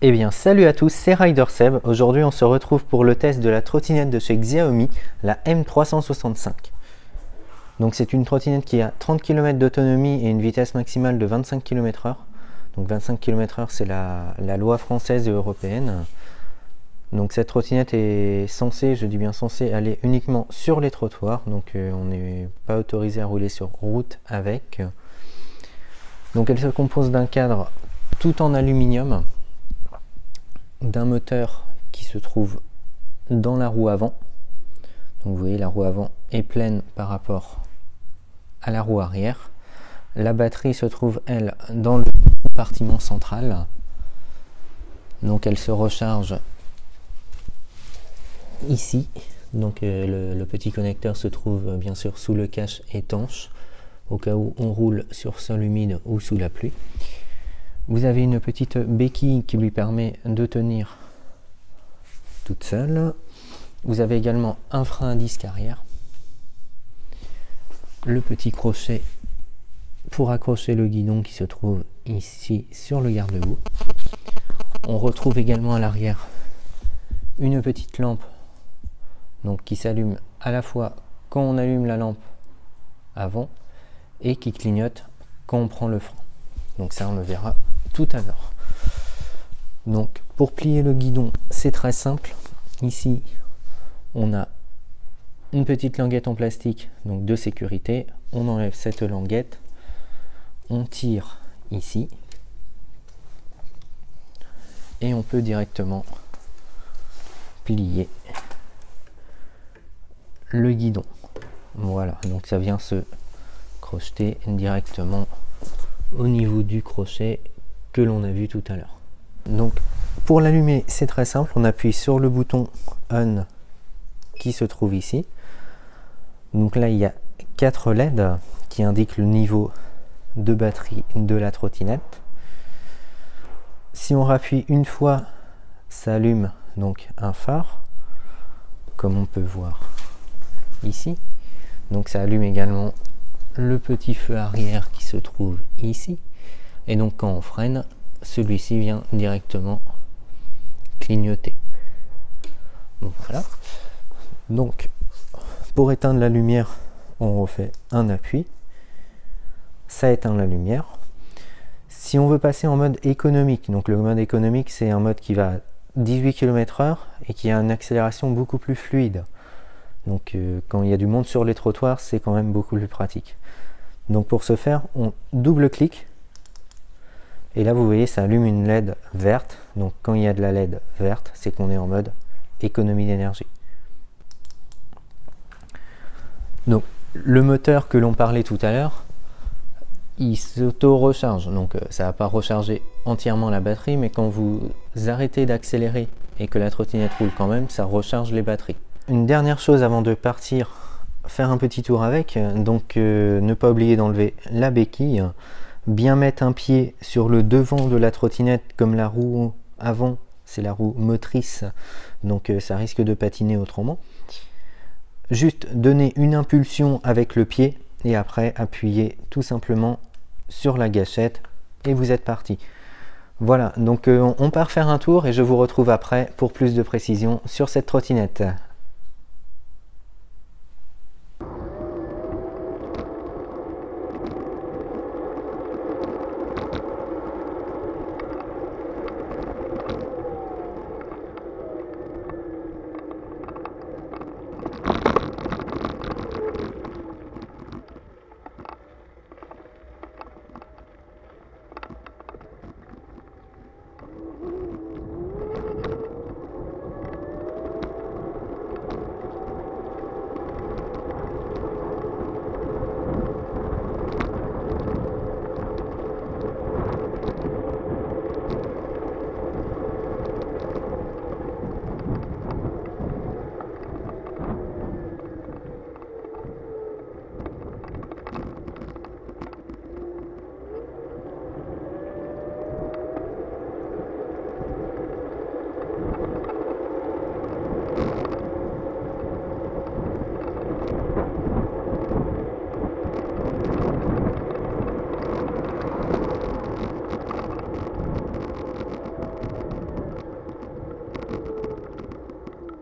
Eh bien salut à tous, c'est Rider Seb. Aujourd'hui on se retrouve pour le test de la trottinette de chez Xiaomi, la M365. Donc c'est une trottinette qui a 30 km d'autonomie et une vitesse maximale de 25 km/h. Donc 25 km/h c'est la loi française et européenne. Donc cette trottinette est censée, je dis bien censée, aller uniquement sur les trottoirs. Donc on n'est pas autorisé à rouler sur route avec. Donc elle se compose d'un cadre tout en aluminium, d'un moteur qui se trouve dans la roue avant. Donc vous voyez, la roue avant est pleine par rapport à la roue arrière. La batterie se trouve, elle, dans le compartiment central. Donc elle se recharge ici. Donc le petit connecteur se trouve bien sûr sous le cache étanche, au cas où on roule sur sol humide ou sous la pluie. Vous avez une petite béquille qui lui permet de tenir toute seule. Vous avez également un frein à disque arrière. Le petit crochet pour accrocher le guidon qui se trouve ici sur le garde-boue. On retrouve également à l'arrière une petite lampe donc qui s'allume à la fois quand on allume la lampe avant et qui clignote quand on prend le frein. Donc ça on le verra tout à l'heure. Donc pour plier le guidon, c'est très simple. Ici on a une petite languette en plastique donc de sécurité. On enlève cette languette, on tire ici et on peut directement plier le guidon. Voilà, donc ça vient se crocheter directement au niveau du crochet que l'on a vu tout à l'heure. Donc pour l'allumer, c'est très simple, on appuie sur le bouton on qui se trouve ici. Donc là il y a 4 LED qui indiquent le niveau de batterie de la trottinette. Si on rappuie une fois, ça allume donc un phare, comme on peut voir ici. Donc ça allume également le petit feu arrière qui se trouve ici. Et donc quand on freine, celui-ci vient directement clignoter. Voilà. Donc pour éteindre la lumière, on refait un appui. Ça éteint la lumière. Si on veut passer en mode économique, donc le mode économique c'est un mode qui va à 18 km/h et qui a une accélération beaucoup plus fluide. Donc quand il y a du monde sur les trottoirs, c'est quand même beaucoup plus pratique. Donc pour ce faire, on double-clique. Et là vous voyez, ça allume une LED verte. Donc quand il y a de la LED verte, c'est qu'on est en mode économie d'énergie. Donc le moteur que l'on parlait tout à l'heure, il s'auto-recharge. Donc ça ne va pas recharger entièrement la batterie, mais quand vous arrêtez d'accélérer et que la trottinette roule quand même, ça recharge les batteries. Une dernière chose avant de partir faire un petit tour avec, donc ne pas oublier d'enlever la béquille, bien mettre un pied sur le devant de la trottinette comme la roue avant, c'est la roue motrice, donc ça risque de patiner autrement. Juste donner une impulsion avec le pied et après appuyer tout simplement sur la gâchette et vous êtes parti. Voilà, donc on part faire un tour et je vous retrouve après pour plus de précision sur cette trottinette.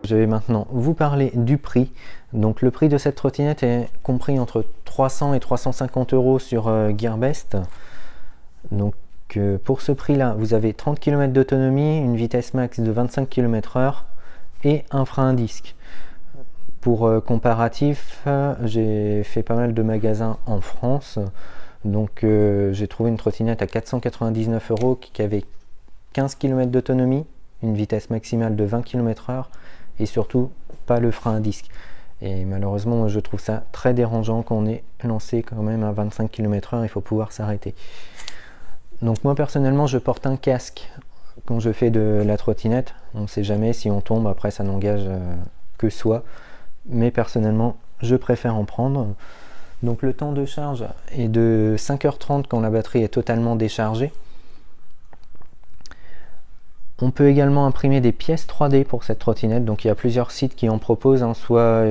Je vais maintenant vous parler du prix. Donc le prix de cette trottinette est compris entre 300 et 350 € sur Gearbest. Donc pour ce prix-là, vous avez 30 km d'autonomie, une vitesse max de 25 km/h et un frein à disque. Pour comparatif, j'ai fait pas mal de magasins en France. Donc j'ai trouvé une trottinette à 499 € qui avait 15 km d'autonomie, une vitesse maximale de 20 km/h et surtout pas le frein à disque. Et malheureusement, je trouve ça très dérangeant quand on est lancé quand même à 25 km/h, il faut pouvoir s'arrêter. Donc moi personnellement, je porte un casque quand je fais de la trottinette. On ne sait jamais si on tombe, après ça n'engage que soi. Mais personnellement, je préfère en prendre. Donc le temps de charge est de 5h30 quand la batterie est totalement déchargée. On peut également imprimer des pièces 3D pour cette trottinette, donc il y a plusieurs sites qui en proposent, hein. Soit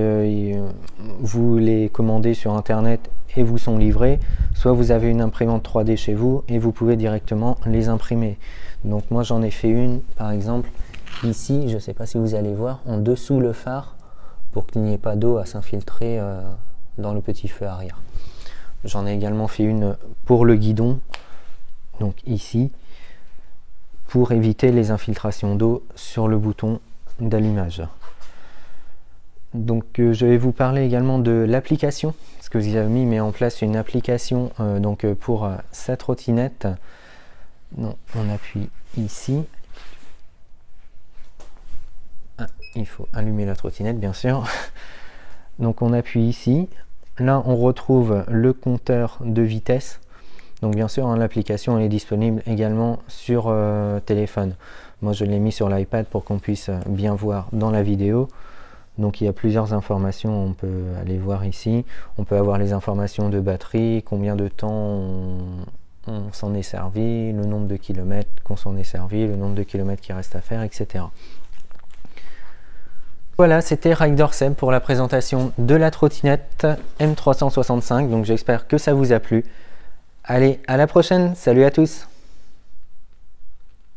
vous les commandez sur internet et vous sont livrés, soit vous avez une imprimante 3D chez vous et vous pouvez directement les imprimer. Donc moi j'en ai fait une par exemple ici, je ne sais pas si vous allez voir, en dessous le phare pour qu'il n'y ait pas d'eau à s'infiltrer dans le petit feu arrière. J'en ai également fait une pour le guidon, donc ici, pour éviter les infiltrations d'eau sur le bouton d'allumage. Donc je vais vous parler également de l'application, parce que Xiaomi met en place une application pour sa trottinette. Donc, on appuie ici. Il faut allumer la trottinette bien sûr. Donc on appuie ici. Là on retrouve le compteur de vitesse. Donc bien sûr, hein, l'application est disponible également sur téléphone. Moi je l'ai mis sur l'iPad pour qu'on puisse bien voir dans la vidéo. Donc il y a plusieurs informations, on peut aller voir ici. On peut avoir les informations de batterie, combien de temps on s'en est servi, le nombre de kilomètres qu'on s'en est servi, le nombre de kilomètres qui reste à faire, etc. Voilà, c'était Rider Seb pour la présentation de la trottinette M365. Donc j'espère que ça vous a plu. Allez, à la prochaine, salut à tous!